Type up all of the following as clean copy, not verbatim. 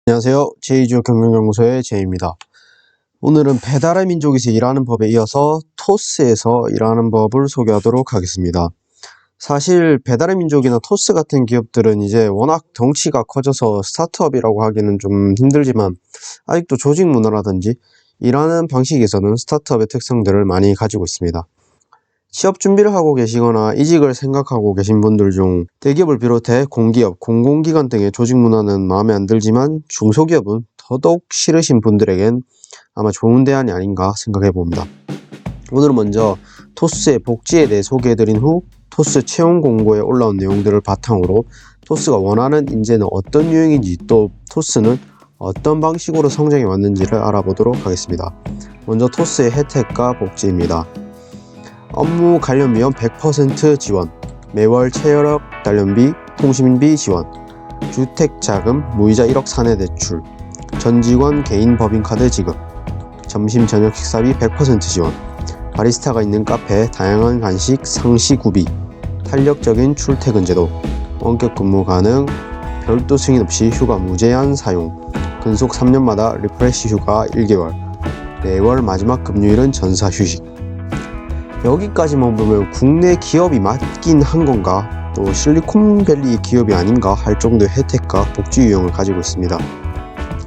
안녕하세요. 제이주 경영연구소의 제이입니다. 오늘은 배달의 민족에서 일하는 법에 이어서 토스에서 일하는 법을 소개하도록 하겠습니다. 사실 배달의 민족이나 토스 같은 기업들은 이제 워낙 덩치가 커져서 스타트업이라고 하기는 좀 힘들지만 아직도 조직 문화라든지 일하는 방식에서는 스타트업의 특성들을 많이 가지고 있습니다. 취업 준비를 하고 계시거나 이직을 생각하고 계신 분들 중 대기업을 비롯해 공기업, 공공기관 등의 조직 문화는 마음에 안 들지만 중소기업은 더더욱 싫으신 분들에겐 아마 좋은 대안이 아닌가 생각해 봅니다. 오늘은 먼저 토스의 복지에 대해 소개해드린 후 토스 채용 공고에 올라온 내용들을 바탕으로 토스가 원하는 인재는 어떤 유형인지, 또 토스는 어떤 방식으로 성장해 왔는지를 알아보도록 하겠습니다. 먼저 토스의 혜택과 복지입니다. 업무 관련 비용 100% 지원, 매월 체력 단련비, 통신비 지원, 주택자금, 무이자 1억 사내 대출, 전 직원 개인 법인카드 지급, 점심 저녁 식사비 100% 지원, 바리스타가 있는 카페, 다양한 간식, 상시 구비, 탄력적인 출퇴근 제도, 원격 근무 가능, 별도 승인 없이 휴가 무제한 사용, 근속 3년마다 리프레시 휴가 1개월, 매월 마지막 금요일은 전사 휴식. 여기까지만 보면 국내 기업이 맞긴 한 건가, 또 실리콘밸리 기업이 아닌가 할 정도의 혜택과 복지 유형을 가지고 있습니다.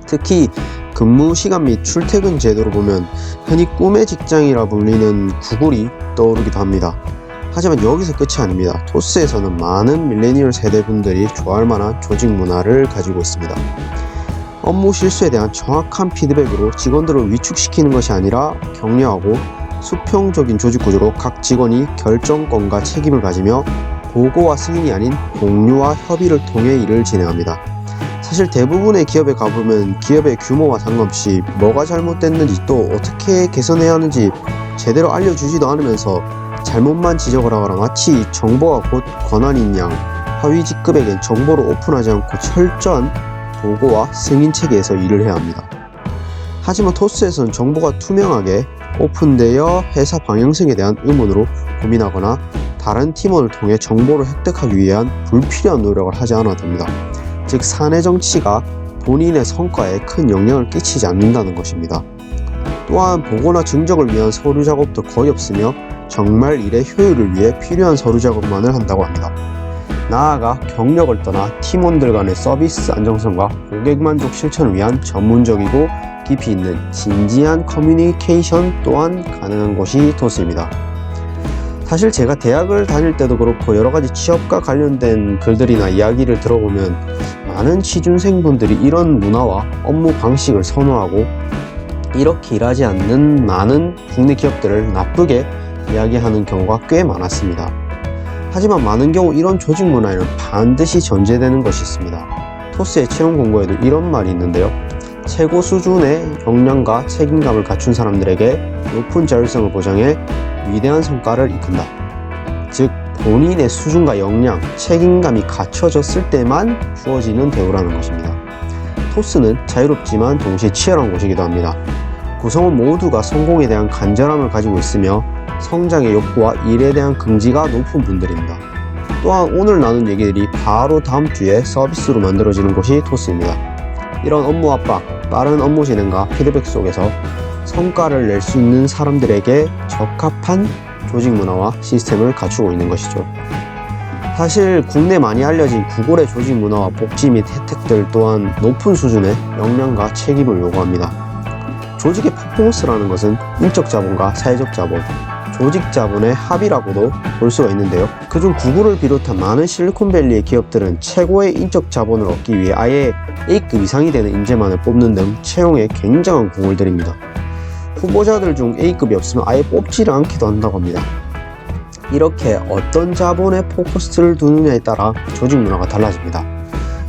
특히 근무 시간 및 출퇴근 제도로 보면 흔히 꿈의 직장이라 불리는 구글이 떠오르기도 합니다. 하지만 여기서 끝이 아닙니다. 토스에서는 많은 밀레니얼 세대분들이 좋아할 만한 조직 문화를 가지고 있습니다. 업무 실수에 대한 정확한 피드백으로 직원들을 위축시키는 것이 아니라 격려하고 수평적인 조직 구조로 각 직원이 결정권과 책임을 가지며 보고와 승인이 아닌 공유와 협의를 통해 일을 진행합니다. 사실 대부분의 기업에 가보면 기업의 규모와 상관없이 뭐가 잘못됐는지 또 어떻게 개선해야 하는지 제대로 알려주지도 않으면서 잘못만 지적을 하거나 마치 정보가 곧 권한인 양 하위 직급에겐 정보를 오픈하지 않고 철저한 보고와 승인 체계에서 일을 해야 합니다. 하지만 토스에서는 정보가 투명하게 오픈되어 회사 방향성에 대한 의문으로 고민하거나 다른 팀원을 통해 정보를 획득하기 위한 불필요한 노력을 하지 않아도 됩니다. 즉 사내 정치가 본인의 성과에 큰 영향을 끼치지 않는다는 것입니다. 또한 보고나 증적을 위한 서류 작업도 거의 없으며 정말 일의 효율을 위해 필요한 서류 작업만을 한다고 합니다. 나아가 경력을 떠나 팀원들 간의 서비스 안정성과 고객 만족 실천을 위한 전문적이고 깊이 있는 진지한 커뮤니케이션 또한 가능한 곳이 토스입니다. 사실 제가 대학을 다닐 때도 그렇고 여러가지 취업과 관련된 글들이나 이야기를 들어보면 많은 취준생분들이 이런 문화와 업무 방식을 선호하고 이렇게 일하지 않는 많은 국내 기업들을 나쁘게 이야기하는 경우가 꽤 많았습니다. 하지만 많은 경우 이런 조직 문화에는 반드시 전제되는 것이 있습니다. 토스의 채용 공고에도 이런 말이 있는데요. 최고 수준의 역량과 책임감을 갖춘 사람들에게 높은 자율성을 보장해 위대한 성과를 이끈다. 즉 본인의 수준과 역량, 책임감이 갖춰졌을 때만 주어지는 대우라는 것입니다. 토스는 자유롭지만 동시에 치열한 곳이기도 합니다. 구성원 모두가 성공에 대한 간절함을 가지고 있으며 성장의 욕구와 일에 대한 긍지가 높은 분들입니다. 또한 오늘 나눈 얘기들이 바로 다음 주에 서비스로 만들어지는 곳이 토스입니다. 이런 업무 압박, 빠른 업무 진행과 피드백 속에서 성과를 낼 수 있는 사람들에게 적합한 조직 문화와 시스템을 갖추고 있는 것이죠. 사실 국내 많이 알려진 구글의 조직 문화와 복지 및 혜택들 또한 높은 수준의 역량과 책임을 요구합니다. 조직의 퍼포먼스라는 것은 인적 자본과 사회적 자본, 조직 자본의 합이라고도 볼 수가 있는데요. 그중 구글을 비롯한 많은 실리콘밸리의 기업들은 최고의 인적 자본을 얻기 위해 아예 A급 이상이 되는 인재만을 뽑는 등 채용에 굉장한 공을 들입니다. 후보자들 중 A급이 없으면 아예 뽑지를 않기도 한다고 합니다. 이렇게 어떤 자본에 포커스를 두느냐에 따라 조직 문화가 달라집니다.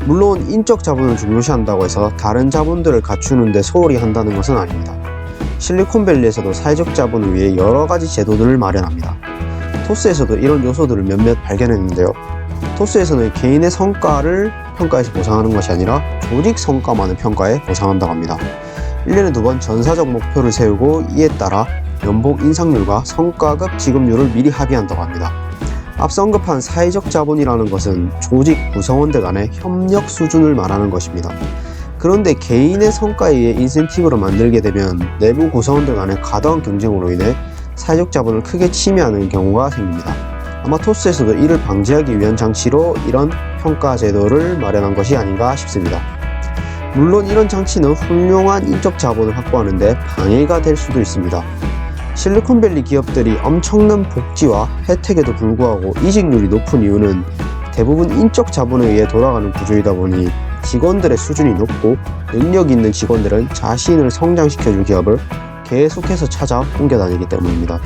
물론 인적 자본을 중요시한다고 해서 다른 자본들을 갖추는 데 소홀히 한다는 것은 아닙니다. 실리콘밸리에서도 사회적 자본을 위해 여러 가지 제도들을 마련합니다. 토스에서도 이런 요소들을 몇몇 발견했는데요. 토스에서는 개인의 성과를 평가해서 보상하는 것이 아니라 조직 성과만을 평가해 보상한다고 합니다. 1년에 2번 전사적 목표를 세우고 이에 따라 연봉 인상률과 성과급 지급률을 미리 합의한다고 합니다. 앞서 언급한 사회적 자본이라는 것은 조직 구성원들 간의 협력 수준을 말하는 것입니다. 그런데 개인의 성과에 의해 인센티브를 만들게 되면 내부 구성원들 간의 과도한 경쟁으로 인해 사회적 자본을 크게 침해하는 경우가 생깁니다. 아마 토스에서도 이를 방지하기 위한 장치로 이런 평가 제도를 마련한 것이 아닌가 싶습니다. 물론 이런 장치는 훌륭한 인적 자본을 확보하는데 방해가 될 수도 있습니다. 실리콘밸리 기업들이 엄청난 복지와 혜택에도 불구하고 이직률이 높은 이유는 대부분 인적 자본에 의해 돌아가는 구조이다 보니 직원들의 수준이 높고 능력 있는 직원들은 자신을 성장시켜줄 기업을 계속해서 찾아 옮겨다니기 때문입니다.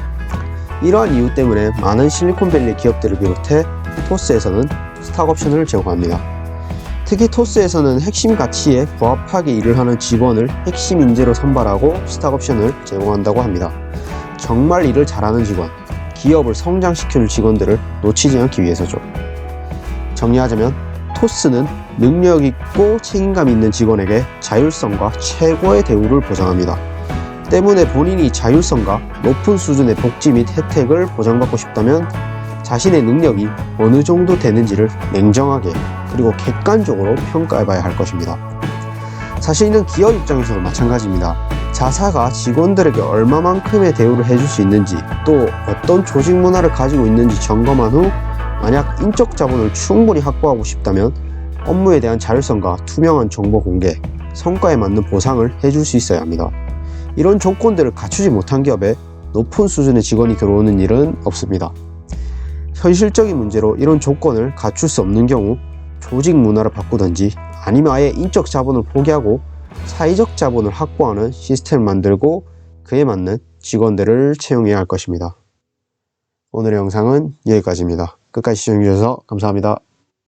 이러한 이유 때문에 많은 실리콘밸리 기업들을 비롯해 토스에서는 스탁옵션을 제공합니다. 특히 토스에서는 핵심 가치에 부합하게 일을 하는 직원을 핵심 인재로 선발하고 스탁옵션을 제공한다고 합니다. 정말 일을 잘하는 직원, 기업을 성장시켜줄 직원들을 놓치지 않기 위해서죠. 정리하자면 토스는 능력 있고 책임감 있는 직원에게 자율성과 최고의 대우를 보장합니다. 때문에 본인이 자율성과 높은 수준의 복지 및 혜택을 보장받고 싶다면 자신의 능력이 어느 정도 되는지를 냉정하게 그리고 객관적으로 평가해봐야 할 것입니다. 사실 이는 기업 입장에서도 마찬가지입니다. 자사가 직원들에게 얼마만큼의 대우를 해줄 수 있는지 또 어떤 조직 문화를 가지고 있는지 점검한 후 만약 인적 자본을 충분히 확보하고 싶다면 업무에 대한 자율성과 투명한 정보 공개, 성과에 맞는 보상을 해줄 수 있어야 합니다. 이런 조건들을 갖추지 못한 기업에 높은 수준의 직원이 들어오는 일은 없습니다. 현실적인 문제로 이런 조건을 갖출 수 없는 경우 조직 문화를 바꾸든지 아니면 아예 인적 자본을 포기하고 사회적 자본을 확보하는 시스템을 만들고 그에 맞는 직원들을 채용해야 할 것입니다. 오늘의 영상은 여기까지입니다. 끝까지 시청해주셔서 감사합니다.